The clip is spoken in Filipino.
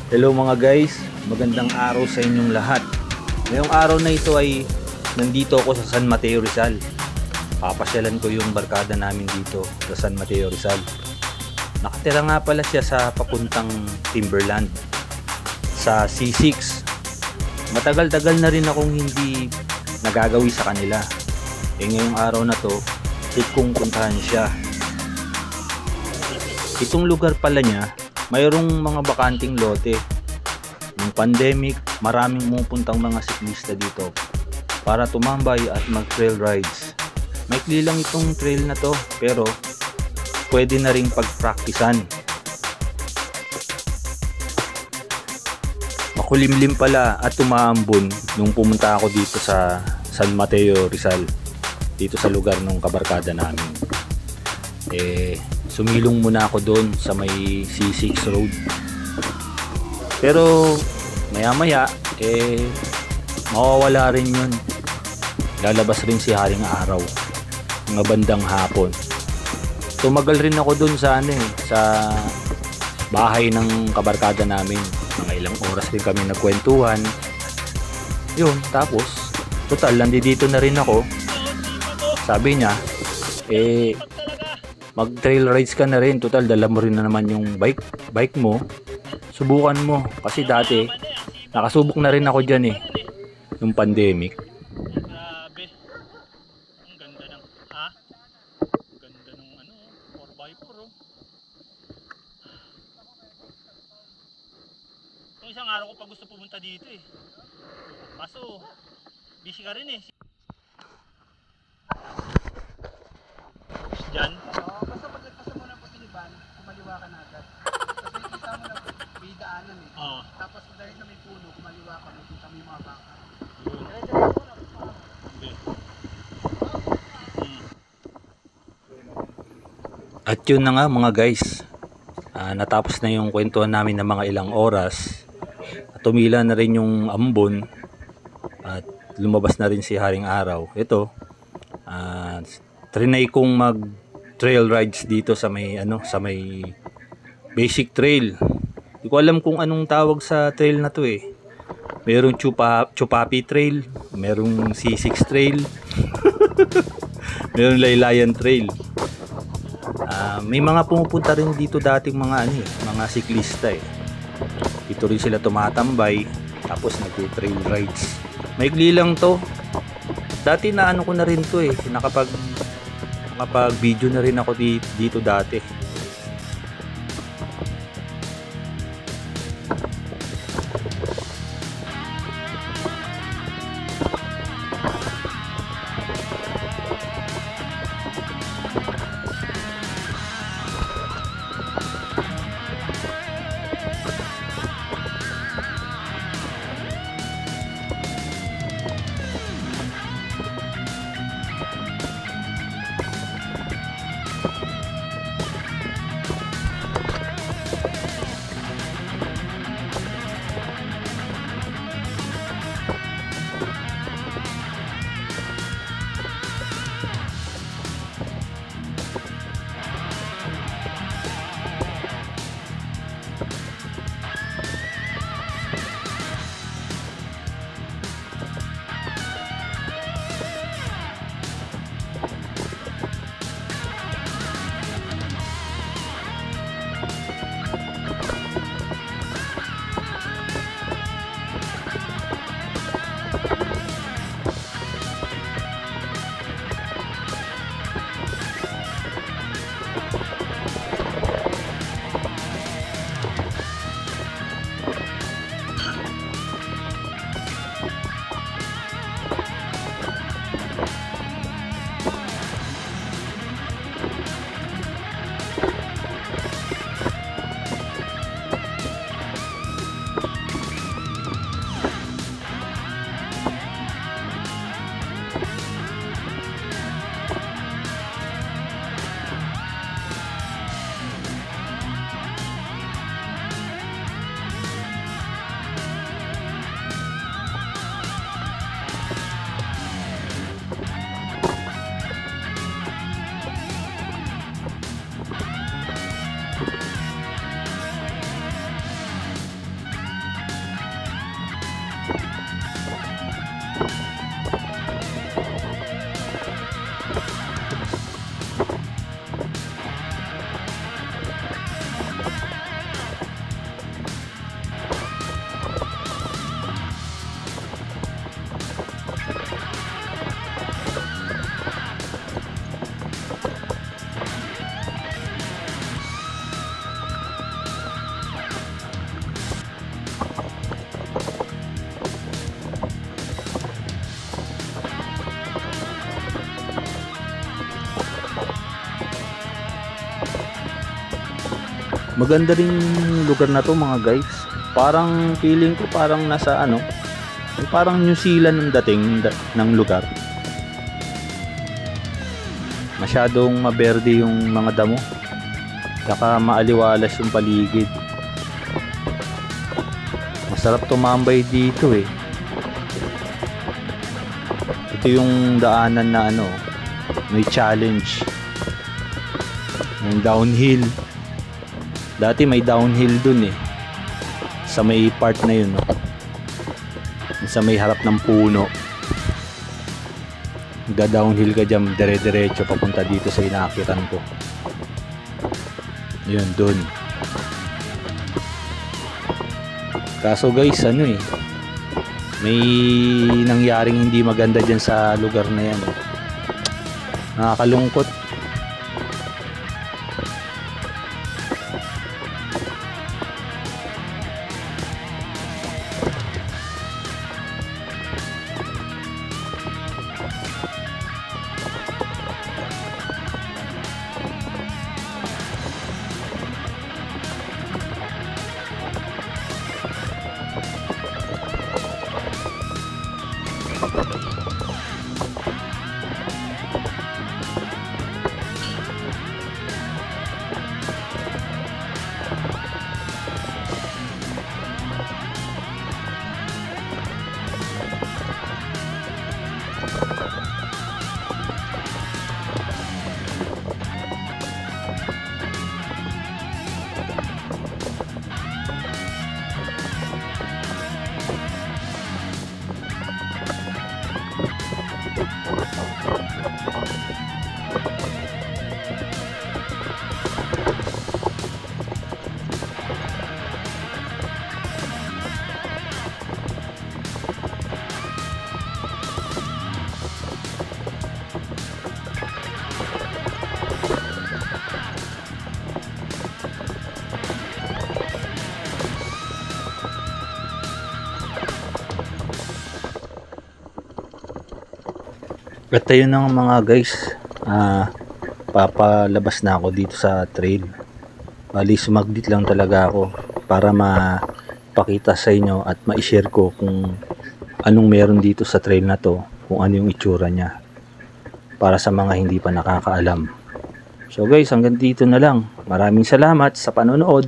Hello mga guys, magandang araw sa inyong lahat. Ngayong araw na ito ay nandito ako sa San Mateo Rizal. Papasyalan ko yung barkada namin dito sa San Mateo Rizal. Nakatira nga pala siya sa papuntang Timberland sa C6. Matagal-tagal na rin akong hindi nagagawi sa kanila. Ngayong araw na to, trip kong puntahan siya. Itong lugar pala niya, mayroong mga bakanting lote. Nung pandemic, maraming pumupuntang mga siklista dito para tumambay at mag trail rides. Maikli lang itong trail na to, pero pwede na ring pagpraktisan. Makulimlim pala at tumaambon nung pumunta ako dito sa San Mateo Rizal, dito sa lugar ng kabarkada namin. Sumilong muna ako doon sa may C6 road. Pero maya maya mawawala rin yun. Lalabas rin si Haring Araw mga bandang hapon. Tumagal rin ako doon sa sa bahay ng kabarkada namin. Mga ilang oras din kami nagkwentuhan. Yun, tapos total nandito na rin ako. Sabi niya mag trail rides ka na rin, total dala mo rin na naman yung bike mo, subukan mo, kasi dati nakasubok na rin ako dyan yung pandemic. Grabe, ang ganda ng ganda ng 4x4 oh. Kung isang araw ko pa gusto pumunta dito kaso busy ka rin dyan. Basta pagkakasa mo ng Patiliban, kumaliwa ka na agad. Kasi kita mo na may daanan Tapos dahil na may puno, kumaliwa ka, makita mo yung mga baka. At yun na nga mga guys, natapos na yung kwentuhan namin ng mga ilang oras. Tumila na rin yung ambon at lumabas na rin si Haring Araw. Ito, trinay kong mag trail rides dito sa may sa may basic trail. Hindi ko alam kung anong tawag sa trail na to Merong Chupapi trail, merong C6 trail, merong Laylayan trail. May mga pumupunta rin dito dating mga mga siklista Dito rin sila tumatambay tapos nag-trail rides. Maikli lang to. Dati na ko na rin to nakapag video na rin ako dito dati. Maganda rin yung lugar na to mga guys. Parang feeling ko parang nasa ano, parang New Zealand ang dating ng lugar. Masyadong maberde yung mga damo. Saka maaliwalas yung paligid. Masarap tumambay dito eh. Ito yung daanan na ano, may challenge. Yung downhill. Dati may downhill dun eh. Sa may part na yun, no? Sa may harap ng puno. Downhill ka dyan, dire-diretso papunta dito sa inaakitan ko. Yun, dun. Kaso guys, ano eh, may nangyaring hindi maganda dyan sa lugar na yan. Nakakalungkot. At ayun na mga guys, papalabas na ako dito sa trail. Bali sumaglit lang talaga ako para mapakita sa inyo at ma-share ko kung anong meron dito sa trail na to, kung ano yung itsura niya, para sa mga hindi pa nakakaalam. So guys, hanggang dito na lang. Maraming salamat sa panonood.